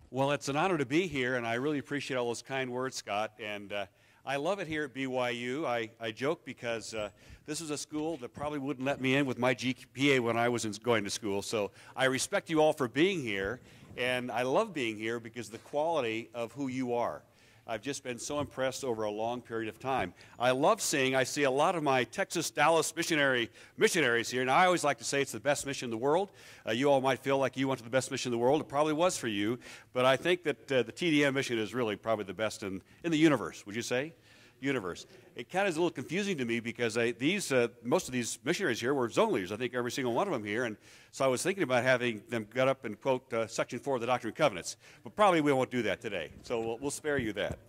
Well, it's an honor to be here, and I really appreciate all those kind words, Scott. And I love it here at BYU. I joke because this is a school that probably wouldn't let me in with my GPA when I was going to school. So I respect you all for being here, and I love being here because of the quality of who you are. I've just been so impressed over a long period of time. I see a lot of my Texas, Dallas missionaries here, and I always like to say it's the best mission in the world. You all might feel like you went to the best mission in the world. It probably was for you, but I think that the TDM mission is really probably the best in the universe, would you say? Universe. It kind of is a little confusing to me because most of these missionaries here were zone leaders. I think every single one of them here, and so I was thinking about having them get up and quote Section 4 of the Doctrine and Covenants, but probably we won't do that today, so we'll spare you that.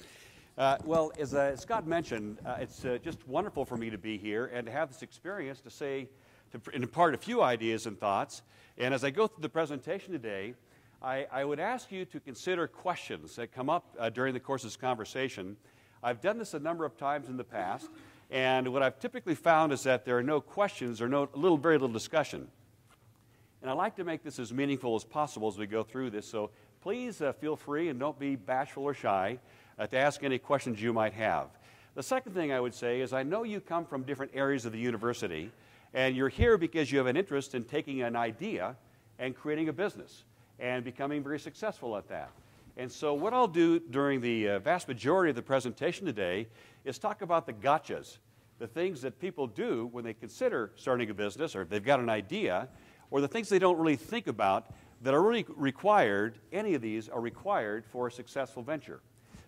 Well, as Scott mentioned, it's just wonderful for me to be here and to have this experience to impart a few ideas and thoughts. And as I go through the presentation today, I would ask you to consider questions that come up during the course of this conversation. I've done this a number of times in the past, and what I've typically found is that there are no questions or very little discussion. And I like to make this as meaningful as possible as we go through this, so please feel free and don't be bashful or shy to ask any questions you might have. The second thing I would say is I know you come from different areas of the university, and you're here because you have an interest in taking an idea and creating a business and becoming very successful at that. And so what I'll do during the vast majority of the presentation today is talk about the gotchas, the things that people do when they consider starting a business or they've got an idea, or the things they don't really think about that are really required, any of these are required for a successful venture.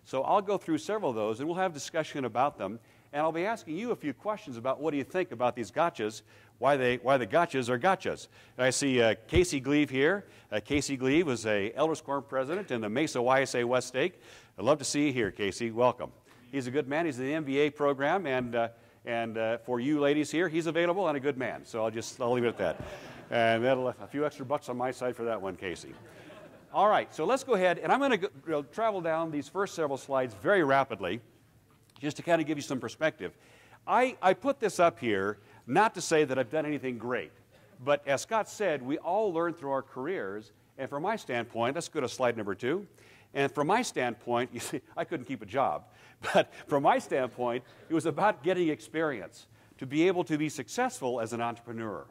So I'll go through several of those and we'll have discussion about them. And I'll be asking you a few questions about what do you think about these gotchas, why the gotchas are gotchas. And I see Casey Gleave here. Casey Gleave was a Elders Quorum president in the Mesa YSA West Stake. I'd love to see you here, Casey. Welcome. He's a good man. He's in the MBA program, and for you ladies here, he's available and a good man. So I'll leave it at that. And that'll a few extra bucks on my side for that one, Casey. All right, so let's go ahead, and I'm going to travel down these first several slides very rapidly, just to kind of give you some perspective. I put this up here not to say that I've done anything great, but as Scott said, we all learn through our careers, and from my standpoint, let's go to slide number 2, and from my standpoint, you see, I couldn't keep a job, but from my standpoint, it was about getting experience to be able to be successful as an entrepreneur.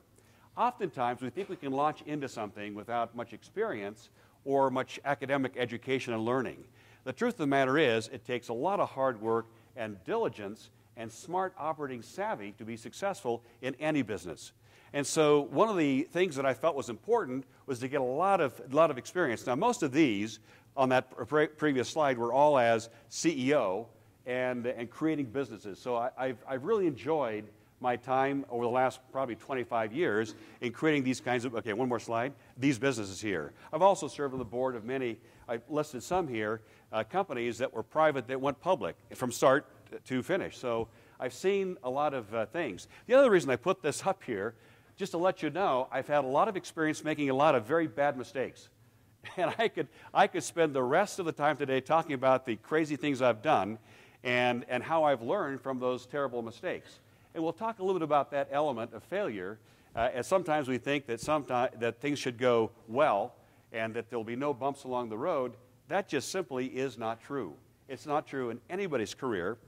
Oftentimes, we think we can launch into something without much experience or much academic education and learning. The truth of the matter is, it takes a lot of hard work and diligence and smart operating savvy to be successful in any business. And so one of the things that I felt was important was to get a lot of experience. Now, most of these on that previous slide were all as CEO and creating businesses. So I've really enjoyed my time over the last probably 25 years in creating these kinds of, okay, one more slide, these businesses here. I've also served on the board of many, I've listed some here, companies that were private that went public from start to finish. So I've seen a lot of things. The other reason I put this up here, just to let you know, I've had a lot of experience making a lot of very bad mistakes. And I could spend the rest of the time today talking about the crazy things I've done and how I've learned from those terrible mistakes. And we'll talk a little bit about that element of failure, as sometimes we think that things should go well and that there'll be no bumps along the road. That just simply is not true. It's not true in anybody's career,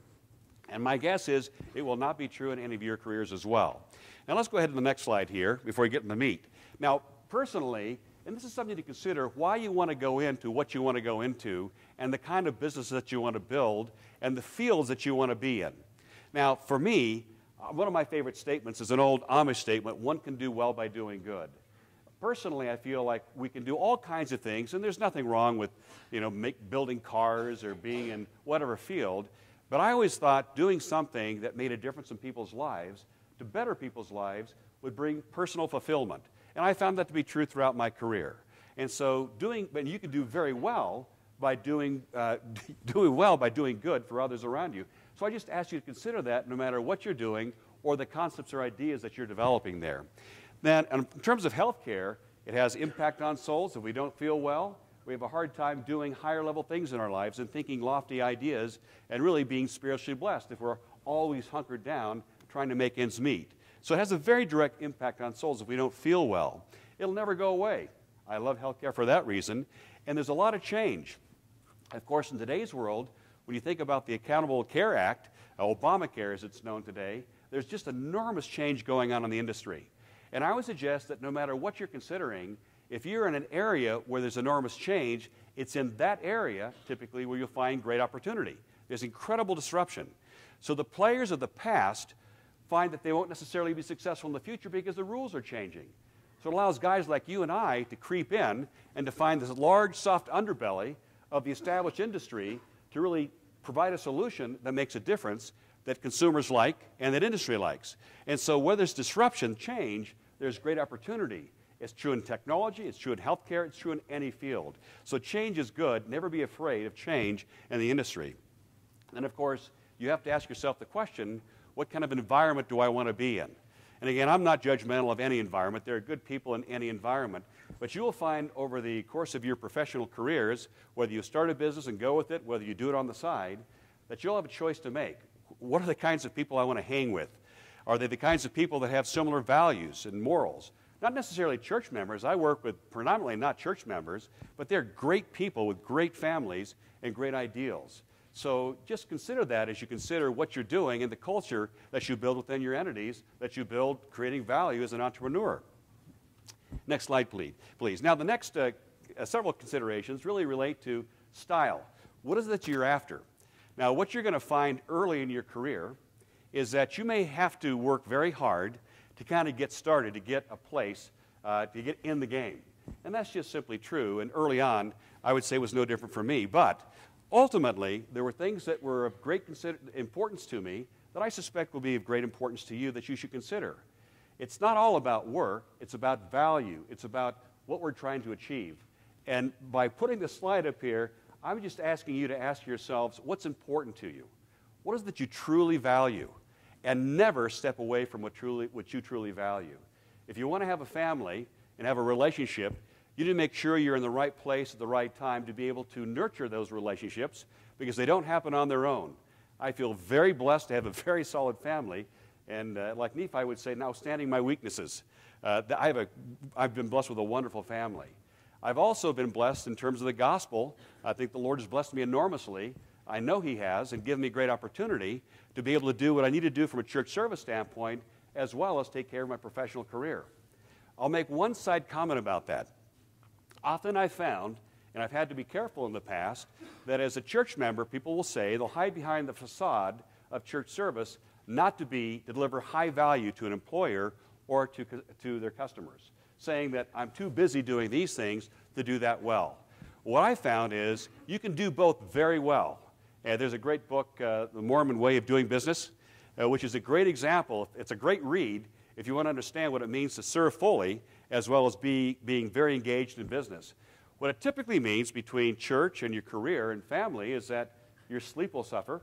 and my guess is it will not be true in any of your careers as well. Now let's go ahead to the next slide here before we get in the meat. Now, personally, and this is something to consider, why you want to go into what you want to go into and the kind of business that you want to build and the fields that you want to be in. Now, for me, one of my favorite statements is an old Amish statement, one can do well by doing good. Personally, I feel like we can do all kinds of things, and there's nothing wrong with, building cars or being in whatever field, but I always thought doing something that made a difference in people's lives, to better people's lives, would bring personal fulfillment. And I found that to be true throughout my career. And so you can do very well by doing good for others around you. So I just ask you to consider that no matter what you're doing or the concepts or ideas that you're developing there. Then, in terms of healthcare, it has impact on souls. If we don't feel well, we have a hard time doing higher level things in our lives and thinking lofty ideas and really being spiritually blessed if we're always hunkered down trying to make ends meet. So it has a very direct impact on souls if we don't feel well. It'll never go away. I love healthcare for that reason. And there's a lot of change. Of course, in today's world, when you think about the Accountable Care Act, Obamacare as it's known today, there's just enormous change going on in the industry. And I would suggest that no matter what you're considering, if you're in an area where there's enormous change, it's in that area, typically, where you'll find great opportunity. There's incredible disruption. So the players of the past find that they won't necessarily be successful in the future because the rules are changing. So it allows guys like you and I to creep in and to find this large, soft underbelly of the established industry to really provide a solution that makes a difference that consumers like and that industry likes. And so where there's disruption, change, there's great opportunity. It's true in technology, it's true in healthcare, it's true in any field. So change is good. Never be afraid of change in the industry. And of course, you have to ask yourself the question, what kind of environment do I want to be in? And again, I'm not judgmental of any environment. There are good people in any environment. But you will find over the course of your professional careers, whether you start a business and go with it, whether you do it on the side, that you'll have a choice to make. What are the kinds of people I want to hang with? Are they the kinds of people that have similar values and morals? Not necessarily church members. I work with predominantly not church members, but they're great people with great families and great ideals. So just consider that as you consider what you're doing and the culture that you build within your entities, that you build creating value as an entrepreneur. Next slide, please. Now, the next several considerations really relate to style. What is it that you're after? Now, what you're going to find early in your career is that you may have to work very hard to kind of get started, to get a place, to get in the game. And that's just simply true. And early on, I would say it was no different for me. But ultimately, there were things that were of great importance to me that I suspect will be of great importance to you that you should consider. It's not all about work. It's about value. It's about what we're trying to achieve. And by putting this slide up here, I'm just asking you to ask yourselves, what's important to you? What is it that you truly value? And never step away from what you truly value. If you want to have a family and have a relationship, you need to make sure you're in the right place at the right time to be able to nurture those relationships because they don't happen on their own. I feel very blessed to have a very solid family, and like Nephi would say, notwithstanding my weaknesses, I've been blessed with a wonderful family. I've also been blessed in terms of the gospel. I think the Lord has blessed me enormously. I know He has, and given me great opportunity to be able to do what I need to do from a church service standpoint, as well as take care of my professional career. I'll make one side comment about that. Often I've found, and I've had to be careful in the past, that as a church member, people will say they'll hide behind the facade of church service not to deliver high value to an employer or to their customers, saying that I'm too busy doing these things to do that well. What I found is you can do both very well. And there's a great book, The Mormon Way of Doing Business, which is a great example. It's a great read if you want to understand what it means to serve fully as well as being very engaged in business. What it typically means between church and your career and family is that your sleep will suffer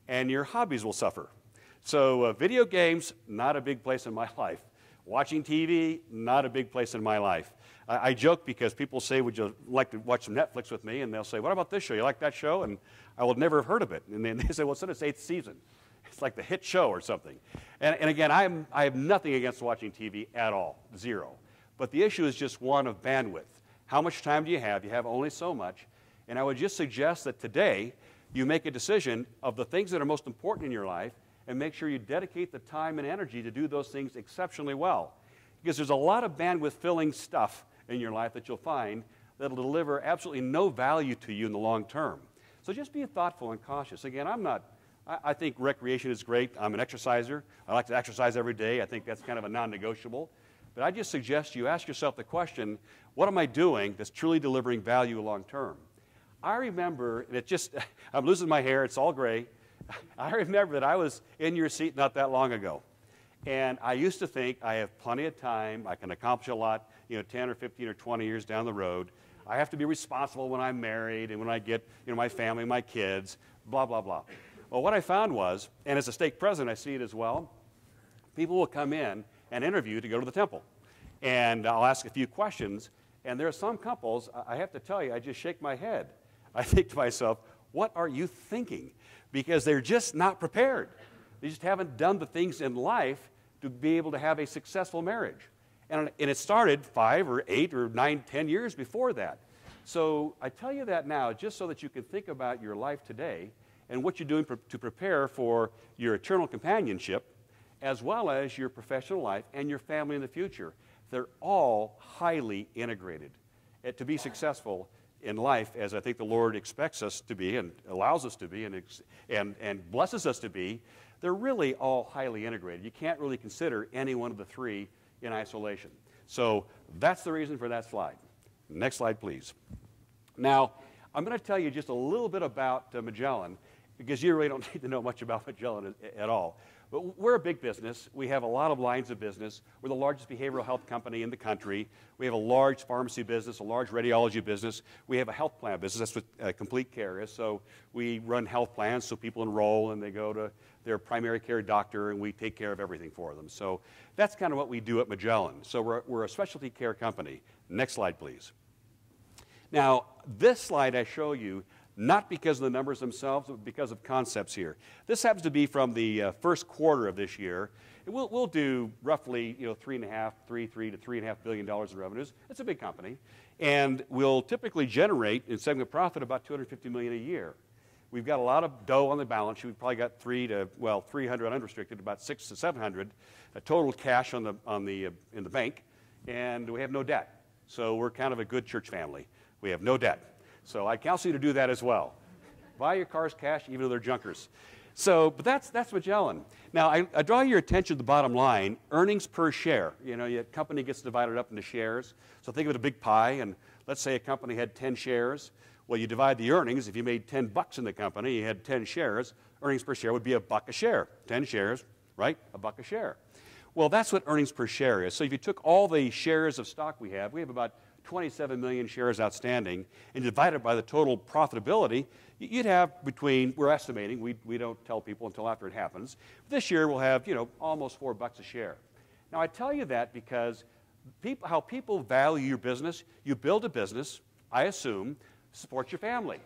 and your hobbies will suffer. So video games, not a big place in my life. Watching TV, not a big place in my life. I joke because people say, would you like to watch some Netflix with me? And they'll say, what about this show? You like that show? And I will never have heard of it. And then they say, well, it's in its 8th season. It's like the hit show or something. And again, I have nothing against watching TV at all, zero. But the issue is just one of bandwidth. How much time do you have? You have only so much. And I would just suggest that today you make a decision of the things that are most important in your life and make sure you dedicate the time and energy to do those things exceptionally well. Because there's a lot of bandwidth-filling stuff in your life that you'll find that will deliver absolutely no value to you in the long term. So just be thoughtful and cautious. Again, I think recreation is great. I'm an exerciser. I like to exercise every day. I think that's kind of a non-negotiable. But I just suggest you ask yourself the question, what am I doing that's truly delivering value long term? I remember, and I'm losing my hair, it's all gray. I remember that I was in your seat not that long ago. And I used to think I have plenty of time, I can accomplish a lot, 10 or 15 or 20 years down the road. I have to be responsible when I'm married and when I get, my family, my kids, blah, blah, blah. Well, what I found was, and as a stake president I see it as well, people will come in and interview to go to the temple. And I'll ask a few questions, and there are some couples, I have to tell you, I just shake my head. I think to myself, what are you thinking? Because they're just not prepared. They just haven't done the things in life to be able to have a successful marriage. And it started 5 or 8 or 9, 10 years before that. So I tell you that now just so that you can think about your life today and what you're doing to prepare for your eternal companionship, as well as your professional life and your family in the future. They're all highly integrated. To be successful in life, as I think the Lord expects us to be and allows us to be and blesses us to be, they're really all highly integrated. You can't really consider any one of the three in isolation. So that's the reason for that slide. Next slide, please. Now, I'm going to tell you just a little bit about Magellan, because you really don't need to know much about Magellan at all. But we're a big business. We have a lot of lines of business. We're the largest behavioral health company in the country. We have a large pharmacy business, a large radiology business. We have a health plan business. That's what Complete Care is. So we run health plans so people enroll and they go to their primary care doctor and we take care of everything for them. So that's kind of what we do at Magellan. So we're a specialty care company. Next slide, please. Now, this slide I show you not because of the numbers themselves, but because of concepts here. This happens to be from the first quarter of this year. We'll do roughly $3 to $3.5 billion in revenues. It's a big company. And we'll typically generate in segment profit about $250 million a year. We've got a lot of dough on the balance sheet. We've probably got 300 unrestricted, about 600 to 700 total cash in the bank, and we have no debt. So we're kind of a good church family. We have no debt. So I counsel you to do that as well. Buy your cars cash, even though they're junkers. So, but that's Magellan. Now, I draw your attention to the bottom line, earnings per share. Your company gets divided up into shares. So think of it a big pie, and let's say a company had 10 shares. Well, you divide the earnings. If you made $10 in the company, you had 10 shares, earnings per share would be $1 a share. 10 shares, right? $1 a share. Well, that's what earnings per share is. So if you took all the shares of stock we have about 27 million shares outstanding, and divide it by the total profitability, you'd have between, we're estimating, we don't tell people until after it happens, this year we'll have, almost $4 a share. Now, I tell you that because how people value your business, you build a business, I assume, to support your family.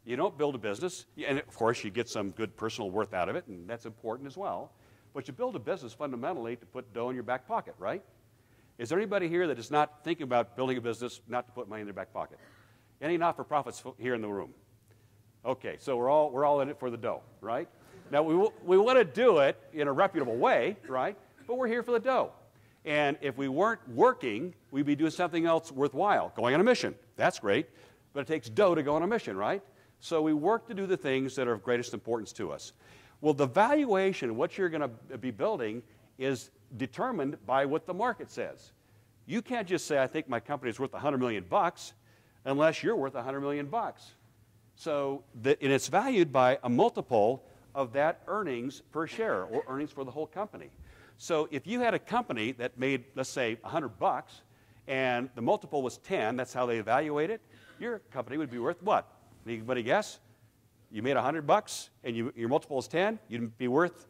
You don't build a business, and of course you get some good personal worth out of it, and that's important as well, but you build a business fundamentally to put dough in your back pocket, right? Is there anybody here that is not thinking about building a business not to put money in their back pocket? Any not-for-profits here in the room? Okay, so we're all in it for the dough, right? Now, we want to do it in a reputable way, right? But we're here for the dough. And if we weren't working, we'd be doing something else worthwhile, going on a mission. That's great, but it takes dough to go on a mission, right? So we work to do the things that are of greatest importance to us. Well, the valuation of what you're going to be building is determined by what the market says. You can't just say, I think my company is worth $100 million unless you're worth $100 million. So, and it's valued by a multiple of that earnings per share or earnings for the whole company. So if you had a company that made, let's say, $100 and the multiple was 10, that's how they evaluate it, your company would be worth what? Anybody guess? You made $100 and your multiple is 10, you'd be worth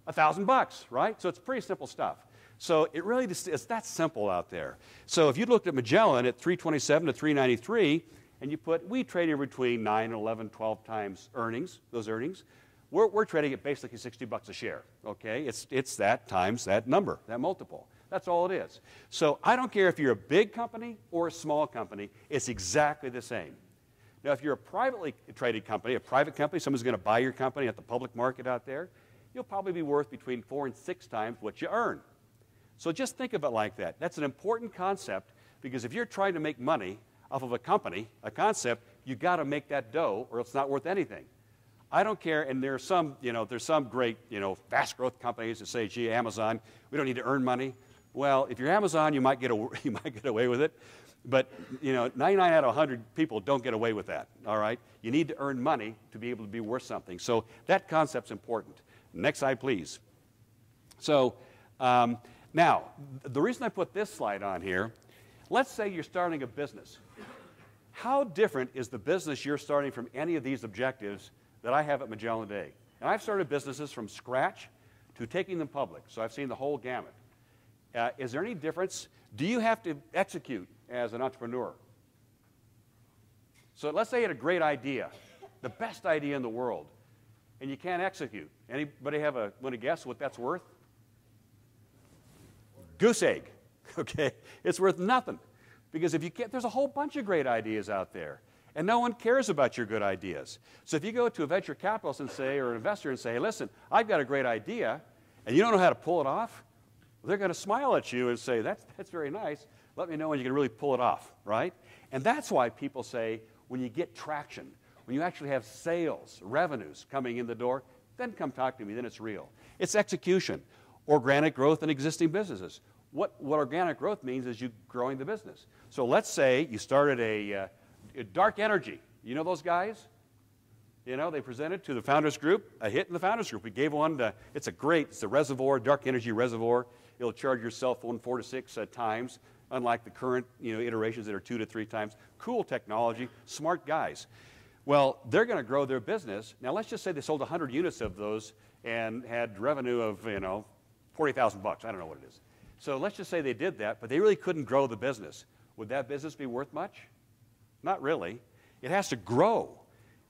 $1,000, right? So it's pretty simple stuff. So it really just, it's that simple out there. So if you looked at Magellan at 327 to 393, and you put, we trade in between 9, 11, 12 times earnings, those earnings. We're trading at basically $60 a share, okay? It's that times that number, that multiple. That's all it is. So I don't care if you're a big company or a small company, it's exactly the same. Now, if you're a privately traded company, a private company, someone's going to buy your company at the public market out there, you'll probably be worth between 4 and 6 times what you earn. So just think of it like that. That's an important concept because if you're trying to make money off of a company, a concept, you got to make that dough or it's not worth anything. I don't care, and there's some great, fast growth companies that say, gee, Amazon, we don't need to earn money. Well, if you're Amazon, you might get away with it. But 99 out of 100 people don't get away with that. All right, you need to earn money to be able to be worth something. So that concept's important. Next slide, please. So now, the reason I put this slide on here, let's say you're starting a business. How different is the business you're starting from any of these objectives that I have at Magellan today? And I've started businesses from scratch to taking them public, so I've seen the whole gamut. Is there any difference? Do you have to execute as an entrepreneur? So let's say you had a great idea, the best idea in the world, and you can't execute. Anybody want to guess what that's worth? Goose egg, okay? It's worth nothing. Because if you can't, there's a whole bunch of great ideas out there, and no one cares about your good ideas. So if you go to a venture capitalist and say, or an investor and say, hey, listen, I've got a great idea, and you don't know how to pull it off, well, they're going to smile at you and say, that's very nice. Let me know when you can really pull it off, right? And that's why people say when you get traction, when you actually have sales, revenues coming in the door, then come talk to me, then it's real. It's execution, organic growth in existing businesses. What organic growth means is you growing the business. So let's say you started a dark energy. You know those guys? You know, they presented to the Founders Group, a hit in the Founders Group. We gave one to, it's a reservoir, dark energy reservoir. It'll charge your cell phone 4 to 6 times, unlike the current iterations that are 2 to 3 times. Cool technology, smart guys. Well, they're going to grow their business. Now, let's just say they sold 100 units of those and had revenue of, $40,000. I don't know what it is. So let's just say they did that, but they really couldn't grow the business. Would that business be worth much? Not really. It has to grow.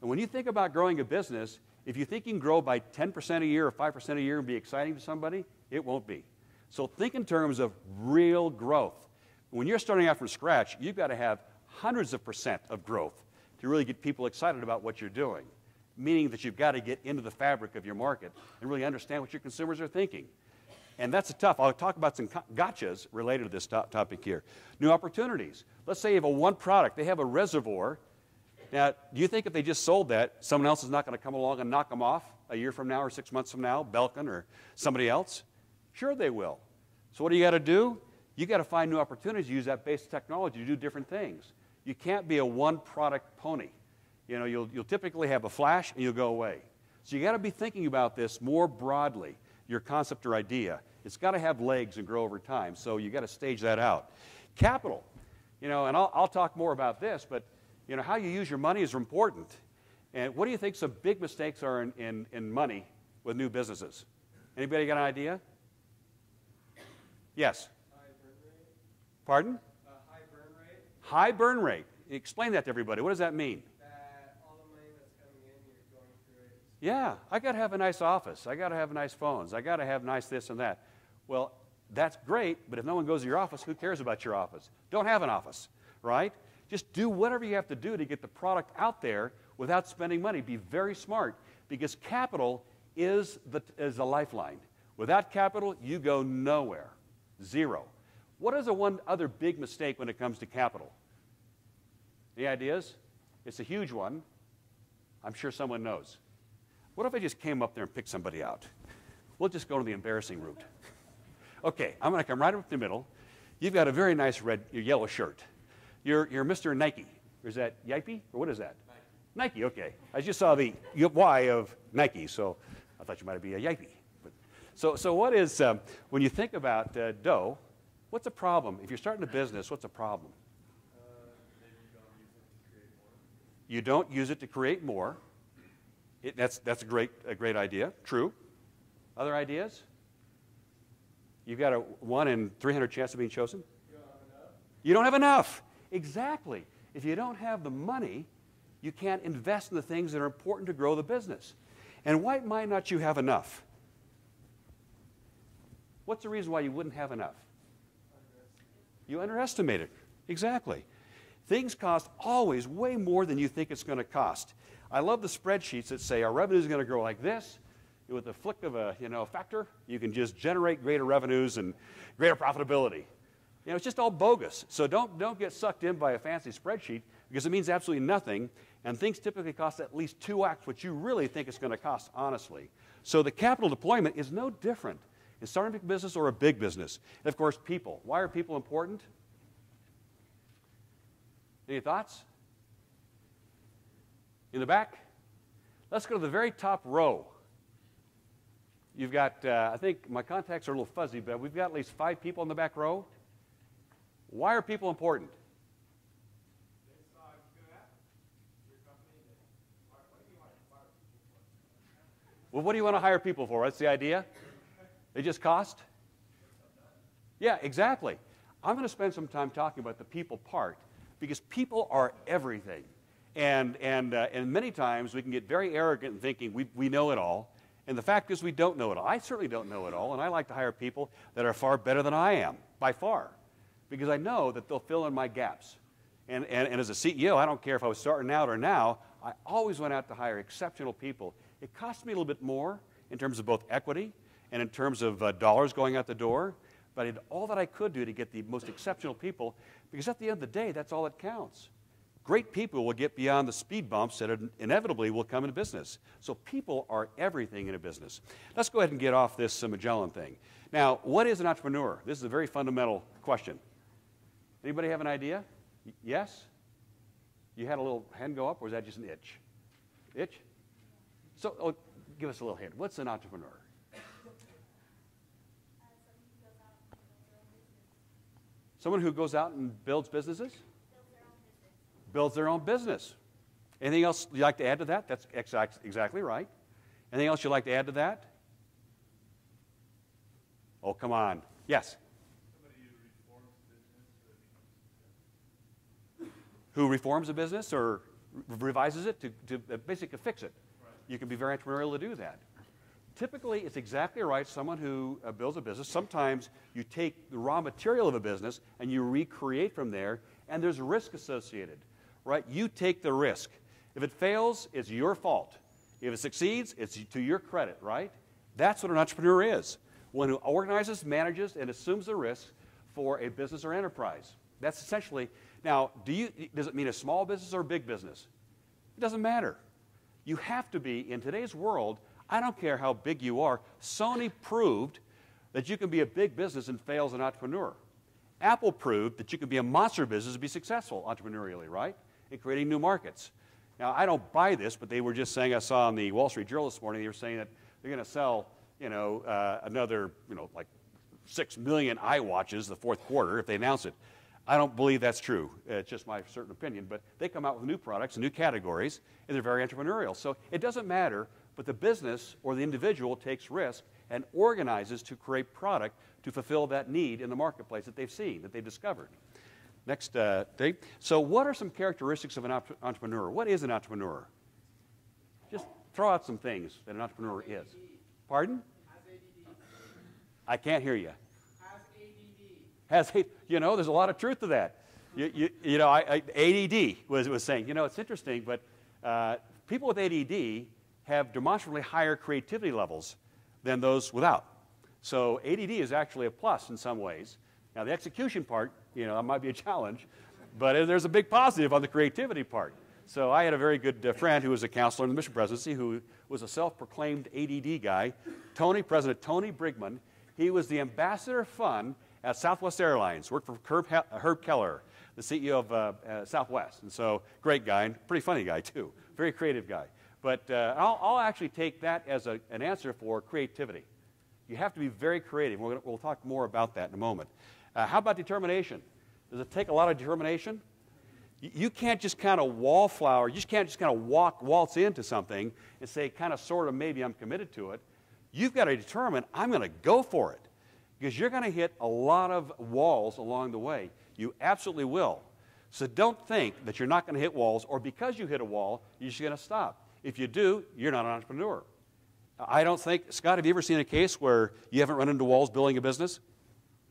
And when you think about growing a business, if you think you can grow by 10% a year or 5% a year and be exciting to somebody, it won't be. So think in terms of real growth. When you're starting out from scratch, you've got to have hundreds of percent of growth to really get people excited about what you're doing, meaning that you've got to get into the fabric of your market and really understand what your consumers are thinking. And that's tough. I'll talk about some gotchas related to this topic here. New opportunities. Let's say you have one product. They have a reservoir. Now, do you think if they just sold that, someone else is not going to come along and knock them off a year from now or 6 months from now, Belkin or somebody else? Sure they will. So what do you got to do? You got to find new opportunities to use that basic technology to do different things. You can't be a one-product pony. You'll typically have a flash and you'll go away. So you got to be thinking about this more broadly, your concept or idea. It's got to have legs and grow over time, so you got to stage that out. Capital, and I'll talk more about this, but how you use your money is important. And what do you think some big mistakes are in money with new businesses? Anybody got an idea? Yes? High burn rate. Pardon? High burn rate. High burn rate. Explain that to everybody. What does that mean? That all the money that's coming in, you're going through it. Yeah, I got to have a nice office. I got to have nice phones. I got to have nice this and that. Well, that's great, but if no one goes to your office, who cares about your office? Don't have an office, right? Just do whatever you have to do to get the product out there without spending money. Be very smart, because capital is a lifeline. Without capital, you go nowhere. Zero. What is one other big mistake when it comes to capital? Any ideas? It's a huge one. I'm sure someone knows. What if I just came up there and picked somebody out? We'll just go to the embarrassing route. Okay, I'm going to come right up the middle. You've got a very nice yellow shirt. You're Mr. Nike. Or is that Yipe? Or what is that? Nike, okay. I just saw the Y of Nike, so I thought you might be a Yipe. So what is, when you think about dough, what's a problem? If you're starting a business, what's a problem? Maybe you don't use it to create more. You don't use it to create more. That's a great idea. True. Other ideas? You've got a 1 in 300 chance of being chosen? You don't have enough. You don't have enough. Exactly. If you don't have the money, you can't invest in the things that are important to grow the business. And why might not you have enough? What's the reason why you wouldn't have enough? You underestimate it. Exactly. Things cost always way more than you think it's going to cost. I love the spreadsheets that say our revenue is going to grow like this. With the flick of a factor, you can just generate greater revenues and greater profitability. It's just all bogus. So don't get sucked in by a fancy spreadsheet, because it means absolutely nothing, and things typically cost at least 2x what you really think it's going to cost, honestly. So the capital deployment is no different in starting a big business or a big business. And of course, people. Why are people important? Any thoughts? In the back? Let's go to the very top row. You've got, I think my contacts are a little fuzzy, but we've got at least 5 people in the back row. Why are people important? They saw a good app. Your company, what do you want to hire people for? Well, what do you want to hire people for? That's the idea? They just cost? Yeah, exactly. I'm going to spend some time talking about the people part, because people are everything. And many times we can get very arrogant in thinking we know it all. And the fact is we don't know it all. I certainly don't know it all, and I like to hire people that are far better than I am, by far. because I know that they'll fill in my gaps. And as a CEO, I don't care if I was starting out or now, I always went out to hire exceptional people. It cost me a little bit more in terms of both equity and in terms of dollars going out the door, but I did all that I could do to get the most exceptional people, because at the end of the day, that's all that counts. Great people will get beyond the speed bumps that inevitably will come into business. So people are everything in a business. Let's go ahead and get off this Magellan thing. Now, what is an entrepreneur? This is a very fundamental question. Anybody have an idea? Yes? You had a little hand go up, or was that just an itch? Itch? So, give us a little hint. What's an entrepreneur? Someone who goes out and builds businesses? Builds their own business. Anything else you'd like to add to that? That's exactly right. Anything else you'd like to add to that? Oh, come on. Yes? Somebody who reforms business. Who reforms a business or revises it to basically fix it. Right. You can be very entrepreneurial to do that. Typically, it's exactly right. Someone who builds a business, sometimes you take the raw material of a business and you recreate from there, and there's risk associated. Right? You take the risk. If it fails, it's your fault. If it succeeds, it's to your credit, right? That's what an entrepreneur is. One who organizes, manages, and assumes the risk for a business or enterprise. That's essentially, now, does it mean a small business or a big business? It doesn't matter. You have to be, in today's world, I don't care how big you are, Sony proved that you can be a big business and fail as an entrepreneur. Apple proved that you can be a monster business and be successful entrepreneurially, right? In creating new markets. Now, I don't buy this, but they were just saying, I saw in the Wall Street Journal this morning, they were saying that they're going to sell, another, like 6 million iWatches the fourth quarter if they announce it. I don't believe that's true. It's just my certain opinion, but they come out with new products, new categories, and they're very entrepreneurial. So it doesn't matter, but the business or the individual takes risk and organizes to create product to fulfill that need in the marketplace that they've seen, that they've discovered. Next thing. So what are some characteristics of an entrepreneur? What is an entrepreneur? Just throw out some things that an entrepreneur is. Pardon? Has ADD. I can't hear you. Has ADD. There's a lot of truth to that. ADD was saying, it's interesting, but people with ADD have demonstrably higher creativity levels than those without. So ADD is actually a plus in some ways. Now, the execution part, that might be a challenge, but there's a big positive on the creativity part. So I had a very good friend who was a counselor in the mission presidency who was a self-proclaimed ADD guy, President Tony Brigman. He was the ambassador of fun at Southwest Airlines, worked for Herb Keller, the CEO of Southwest. And so, great guy, and pretty funny guy, too. Very creative guy. But I'll actually take that as an answer for creativity. You have to be very creative. We'll talk more about that in a moment. How about determination? Does it take a lot of determination? You can't just kind of wallflower. You just can't just kind of waltz into something and say, kind of, sort of, maybe I'm committed to it. You've got to determine, I'm going to go for it. Because you're going to hit a lot of walls along the way. You absolutely will. So don't think that you're not going to hit walls, or because you hit a wall, you're just going to stop. If you do, you're not an entrepreneur. I don't think, Scott, have you ever seen a case where you haven't run into walls building a business?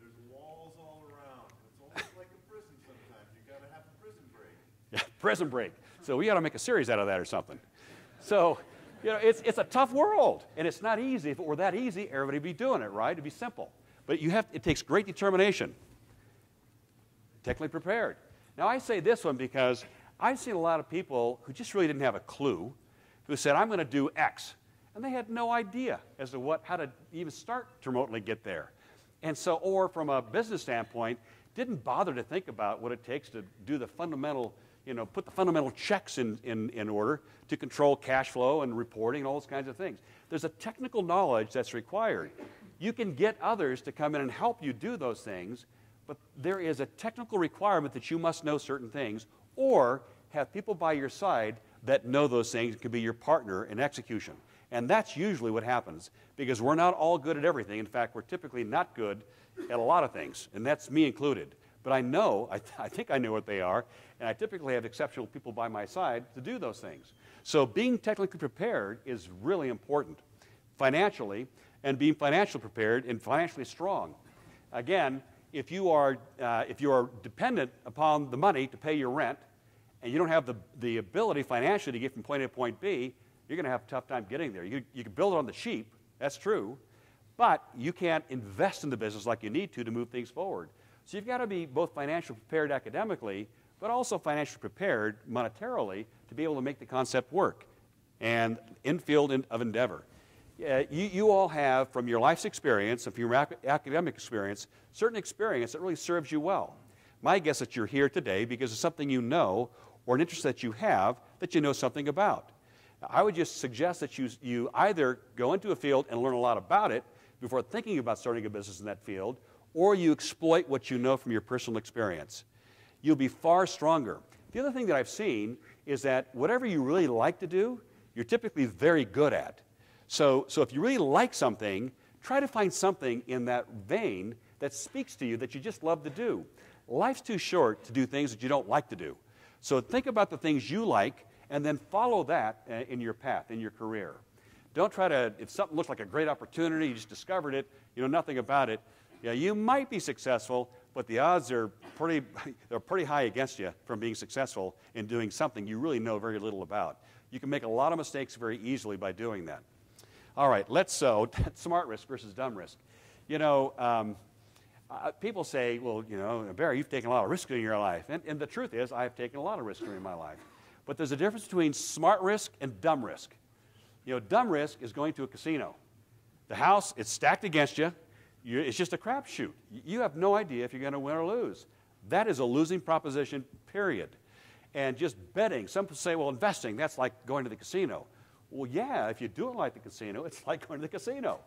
There's walls all around. It's almost like a prison sometimes. You've got to have a prison break. Yeah, prison break. So we got to make a series out of that or something. So, it's a tough world, and it's not easy. If it were that easy, everybody would be doing it, right? It'd be simple. But it takes great determination. Technically prepared. Now, I say this one because I've seen a lot of people who just really didn't have a clue, who said, I'm going to do X. And they had no idea as to how to even start to remotely get there. And so, or from a business standpoint, didn't bother to think about what it takes to do the fundamental, put the fundamental checks in order to control cash flow and reporting and all those kinds of things. There's a technical knowledge that's required. You can get others to come in and help you do those things, but there is a technical requirement that you must know certain things, or have people by your side that know those things and can be your partner in execution. And that's usually what happens, because we're not all good at everything. In fact, we're typically not good at a lot of things, and that's me included. But I think I know what they are, and I typically have exceptional people by my side to do those things. So being technically prepared is really important financially, and being financially prepared and financially strong. Again, if you are dependent upon the money to pay your rent, and you don't have the ability financially to get from point A to point B, you're going to have a tough time getting there. You can build it on the sheep, that's true, but you can't invest in the business like you need to move things forward. So you've got to be both financially prepared academically, but also financially prepared monetarily to be able to make the concept work. And in field of endeavor. You all have, from your life's experience and from your academic experience, certain experience that really serves you well. My guess is that you're here today because of something you know or an interest that you have that you know something about. Now, I would just suggest that you either go into a field and learn a lot about it before thinking about starting a business in that field, or you exploit what you know from your personal experience. You'll be far stronger. The other thing that I've seen is that whatever you really like to do, you're typically very good at. So if you really like something, try to find something in that vein that speaks to you that you just love to do. Life's too short to do things that you don't like to do. So think about the things you like and then follow that in your path, in your career. Don't try to, if something looks like a great opportunity, you just discovered it, you know nothing about it, yeah, you might be successful, but the odds are pretty high against you from being successful in doing something you really know very little about. You can make a lot of mistakes very easily by doing that. All right, smart risk versus dumb risk. You know, people say, well, you know, Barry, you've taken a lot of risk in your life. And the truth is, I've taken a lot of risk in my life. But there's a difference between smart risk and dumb risk. You know, dumb risk is going to a casino. The house, it's stacked against you. It's just a crapshoot. You have no idea if you're going to win or lose. That is a losing proposition, period. And just betting, some people say, well, investing, that's like going to the casino. Well, yeah, if you do it like the casino, it's like going to the casino.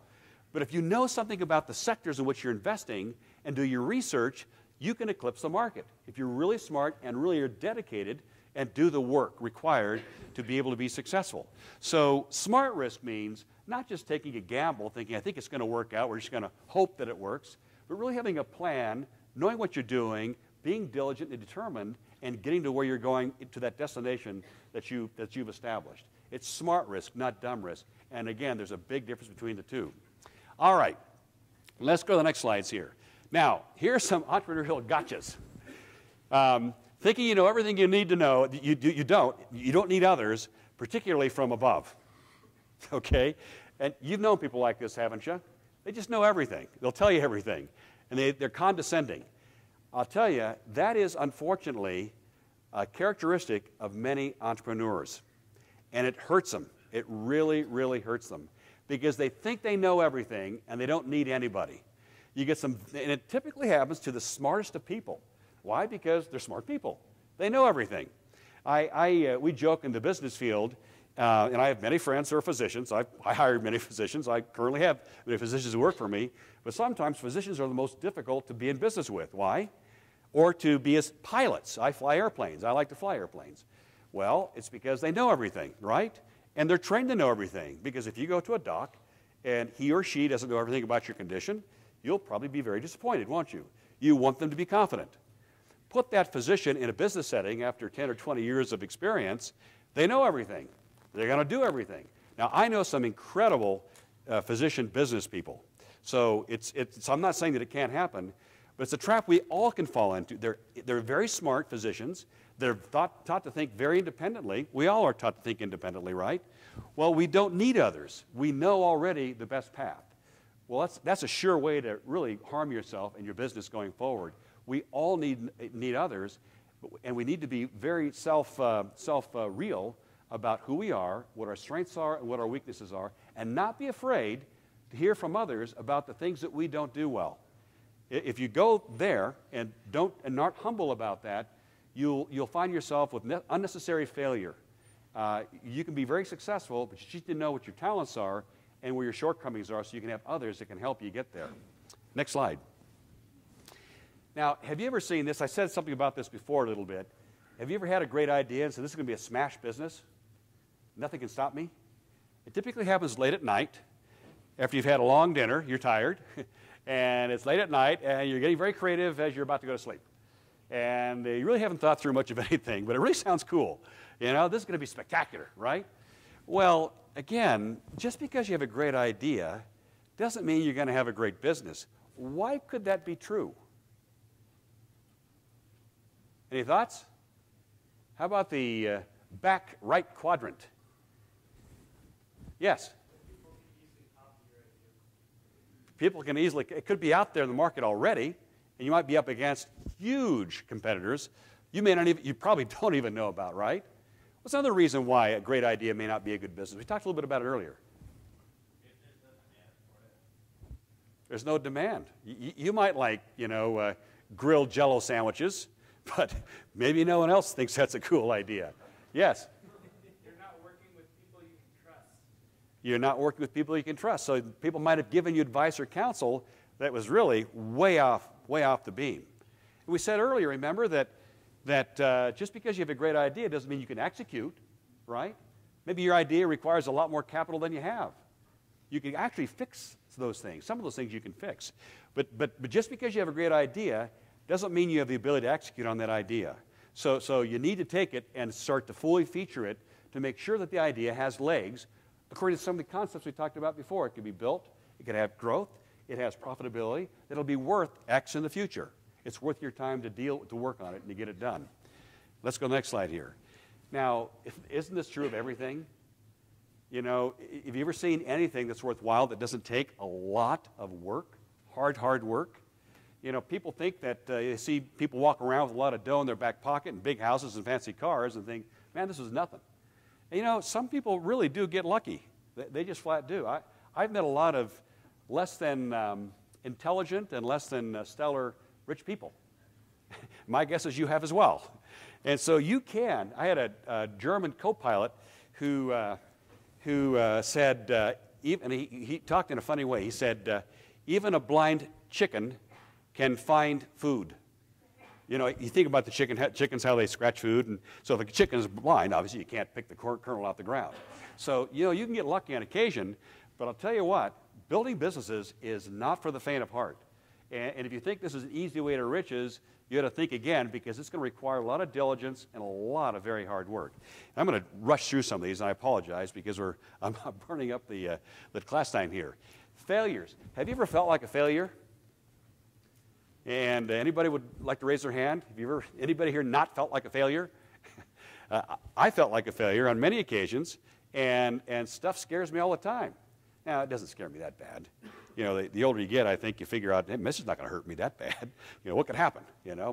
But if you know something about the sectors in which you're investing and do your research, you can eclipse the market. If you're really smart and really are dedicated and do the work required to be able to be successful. So smart risk means not just taking a gamble, thinking, I think it's going to work out, we're just going to hope that it works, but really having a plan, knowing what you're doing, being diligent and determined, and getting to where you're going to that destination that you've established. It's smart risk, not dumb risk. And again, there's a big difference between the two. All right, let's go to the next slides here. Now, here's some entrepreneurial gotchas. Thinking you know everything you need to know, you don't need others, particularly from above. Okay? And you've known people like this, haven't you? They just know everything. They'll tell you everything. And they're condescending. I'll tell you, that is unfortunately a characteristic of many entrepreneurs. And it hurts them. It really, really hurts them. Because they think they know everything and they don't need anybody. You get some, and it typically happens to the smartest of people. Why? Because they're smart people. They know everything. We joke in the business field, and I have many friends who are physicians. I hired many physicians. I currently have many physicians who work for me. But sometimes physicians are the most difficult to be in business with. Why? Or to be as pilots. I fly airplanes. I like to fly airplanes. Well, it's because they know everything, right? And they're trained to know everything. Because if you go to a doc and he or she doesn't know everything about your condition, you'll probably be very disappointed, won't you? You want them to be confident. Put that physician in a business setting after 10 or 20 years of experience, they know everything. They're going to do everything. Now, I know some incredible physician business people. So I'm not saying that it can't happen, but it's a trap we all can fall into. They're very smart physicians. They're taught to think very independently. We all are taught to think independently, right? Well, we don't need others. We know already the best path. Well, that's a sure way to really harm yourself and your business going forward. We all need others, and we need to be very self-real about who we are, what our strengths are, and what our weaknesses are, and not be afraid to hear from others about the things that we don't do well. If you go there and aren't humble about that, you'll find yourself with unnecessary failure. You can be very successful, but you need to know what your talents are and where your shortcomings are so you can have others that can help you get there. Next slide. Now, have you ever seen this? I said something about this before a little bit. Have you ever had a great idea and said, this is going to be a smash business? Nothing can stop me? It typically happens late at night. After you've had a long dinner, you're tired, and it's late at night, and you're getting very creative as you're about to go to sleep. And you really haven't thought through much of anything, but it really sounds cool. You know, this is going to be spectacular, right? Well, again, just because you have a great idea doesn't mean you're going to have a great business. Why could that be true? Any thoughts? How about the back right quadrant? Yes? People can easily, it could be out there in the market already, and you might be up against huge competitors you may not even, you probably don't even know about, right? What's another reason why a great idea may not be a good business? We talked a little bit about it earlier. There's no demand. You might like, grilled Jell-O sandwiches, but maybe no one else thinks that's a cool idea. Yes? You're not working with people you can trust. You're not working with people you can trust. So people might have given you advice or counsel that was really way off the beam. We said earlier, remember, that just because you have a great idea doesn't mean you can execute, right? Maybe your idea requires a lot more capital than you have. You can actually fix those things. Some of those things you can fix. But just because you have a great idea doesn't mean you have the ability to execute on that idea. So you need to take it and start to fully feature it to make sure that the idea has legs according to some of the concepts we talked about before. It could be built, it could have growth, it has profitability, it'll be worth X in the future. It's worth your time to work on it and to get it done. Let's go to the next slide here. Now, isn't this true of everything? Have you ever seen anything that's worthwhile that doesn't take a lot of work, hard work? People think that they see people walk around with a lot of dough in their back pocket and big houses and fancy cars and think, man, this is nothing. And some people really do get lucky. They just flat do. I've met a lot of less than intelligent and less than stellar rich people. My guess is you have as well. And so you can. I had a German co-pilot who said, even he talked in a funny way. He said, even a blind chicken can find food. You think about the chickens, how they scratch food. And so if a chicken is blind, obviously you can't pick the kernel off the ground. So, you can get lucky on occasion. But I'll tell you what, building businesses is not for the faint of heart. And if you think this is an easy way to riches, you got to think again, because it's going to require a lot of diligence and a lot of very hard work. And I'm going to rush through some of these, and I apologize because I'm burning up the class time here. Failures. Have you ever felt like a failure? And anybody would like to raise their hand? Anybody here not felt like a failure? I felt like a failure on many occasions, and stuff scares me all the time. Now, it doesn't scare me that bad. The older you get, I think you figure out, hey, this is not going to hurt me that bad. What could happen?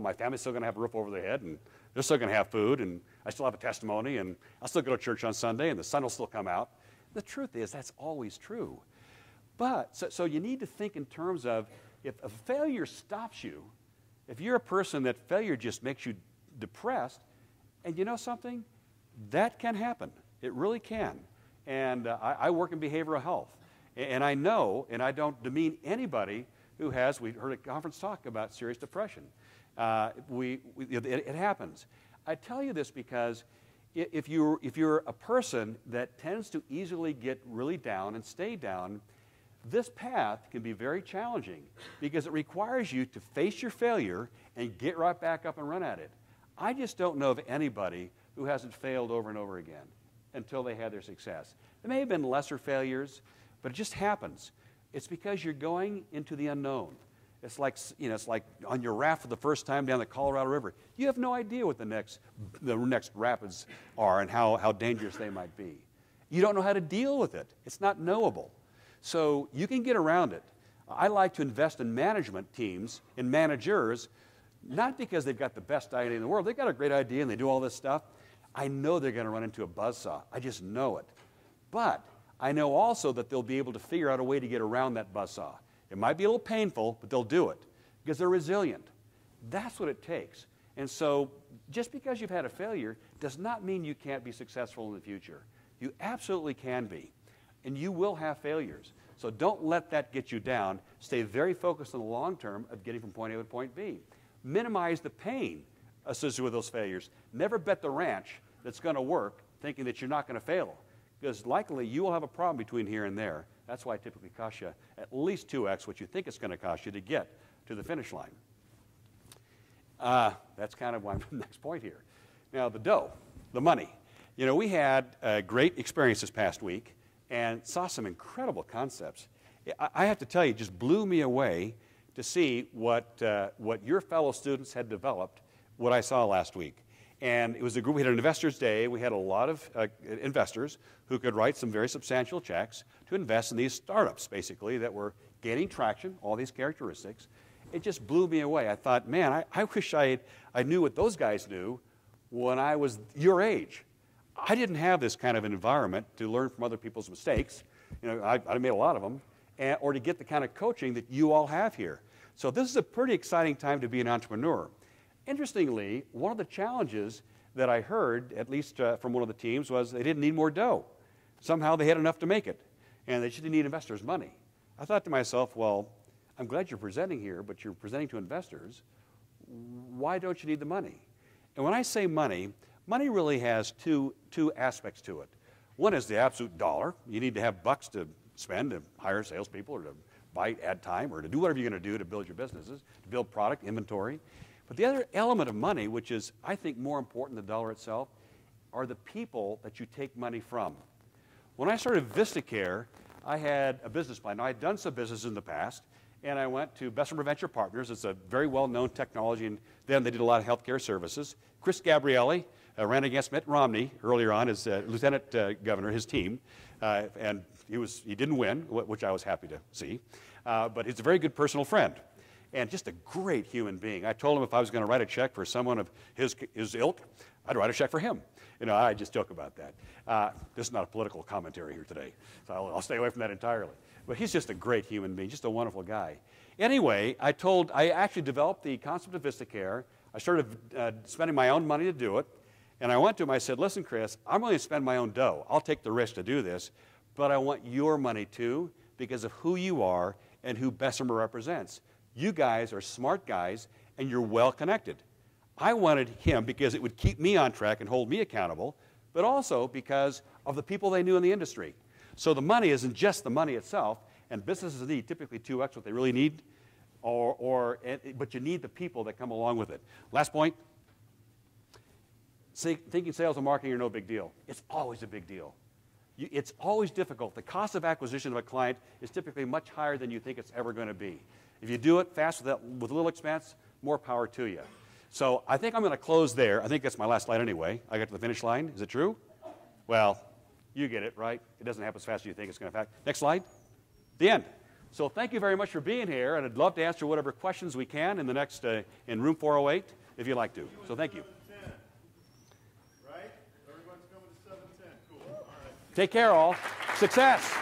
My family's still going to have a roof over their head, and they're still going to have food, and I still have a testimony, and I'll still go to church on Sunday, and the sun will still come out. The truth is, that's always true. But, so you need to think in terms of, if a failure stops you, if you're a person that failure just makes you depressed, and you know something? That can happen. It really can. And I work in behavioral health. And I know, and I don't demean anybody who has, we heard a conference talk about serious depression. It happens. I tell you this because if you're a person that tends to easily get really down and stay down, this path can be very challenging because it requires you to face your failure and get right back up and run at it. I just don't know of anybody who hasn't failed over and over again until they had their success. There may have been lesser failures, but it just happens. It's because you're going into the unknown. It's like on your raft for the first time down the Colorado River. You have no idea what the next rapids are and how dangerous they might be. You don't know how to deal with it. It's not knowable. So you can get around it. I like to invest in management teams, in managers, not because they've got the best idea in the world. They've got a great idea and they do all this stuff. I know they're going to run into a buzzsaw. I just know it. But I know also that they'll be able to figure out a way to get around that buzzsaw. It might be a little painful, but they'll do it because they're resilient. That's what it takes. And so just because you've had a failure does not mean you can't be successful in the future. You absolutely can be. And you will have failures. So don't let that get you down. Stay very focused on the long term of getting from point A to point B. Minimize the pain associated with those failures. Never bet the ranch that's going to work thinking that you're not going to fail. Because likely you will have a problem between here and there. That's why it typically costs you at least 2x what you think it's going to cost you to get to the finish line. That's kind of my next point here. Now, the dough, the money. We had a great experience this past week and saw some incredible concepts. I have to tell you, it just blew me away to see what your fellow students had developed what I saw last week. And it was a group, we had an investors day. We had a lot of investors who could write some very substantial checks to invest in these startups, basically, that were gaining traction, all these characteristics. It just blew me away. I thought, man, I wish I knew what those guys knew when I was your age. I didn't have this kind of an environment to learn from other people's mistakes. You know, I made a lot of them, or to get the kind of coaching that you all have here. So this is a pretty exciting time to be an entrepreneur. Interestingly, one of the challenges that I heard, at least from one of the teams, was they didn't need more dough. Somehow they had enough to make it, and they just didn't need investors' money. I thought to myself, well, I'm glad you're presenting here, but you're presenting to investors. Why don't you need the money? And when I say money, money really has two aspects to it. One is the absolute dollar. You need to have bucks to spend to hire salespeople or to buy ad time or to do whatever you're going to do to build your businesses, to build product, inventory. But the other element of money, which is, I think, more important than the dollar itself, are the people that you take money from. When I started VistaCare, I had a business plan. Now, I'd done some business in the past, and I went to Bessemer Venture Partners. It's a very well-known technology, and then they did a lot of healthcare services. Chris Gabrielli ran against Mitt Romney earlier on as lieutenant governor, his team, and he didn't win, which I was happy to see, but he's a very good personal friend. And just a great human being. I told him if I was going to write a check for someone of his ilk, I'd write a check for him. You know, I just joke about that. This is not a political commentary here today, so I'll stay away from that entirely. But he's just a great human being, just a wonderful guy. Anyway, I actually developed the concept of VistaCare. I started spending my own money to do it. And I went to him, I said, listen, Chris, I'm going to spend my own dough. I'll take the risk to do this, but I want your money too because of who you are and who Bessemer represents. You guys are smart guys, and you're well connected. I wanted him because it would keep me on track and hold me accountable, but also because of the people they knew in the industry. So the money isn't just the money itself, and businesses need typically 2x what they really need, but you need the people that come along with it. Last point, thinking sales and marketing are no big deal. It's always a big deal. It's always difficult. The cost of acquisition of a client is typically much higher than you think it's ever going to be. If you do it fast with little expense, more power to you. So I think I'm going to close there. I think that's my last slide anyway. I got to the finish line. Is it true? Well, you get it, right? It doesn't happen as fast as you think it's going to happen. Next slide. The end. So thank you very much for being here, and I'd love to answer whatever questions we can in the next in room 408 if you'd like to. So thank you. Right? Everyone's coming to 7:10. Cool. All right. Take care, all. Success.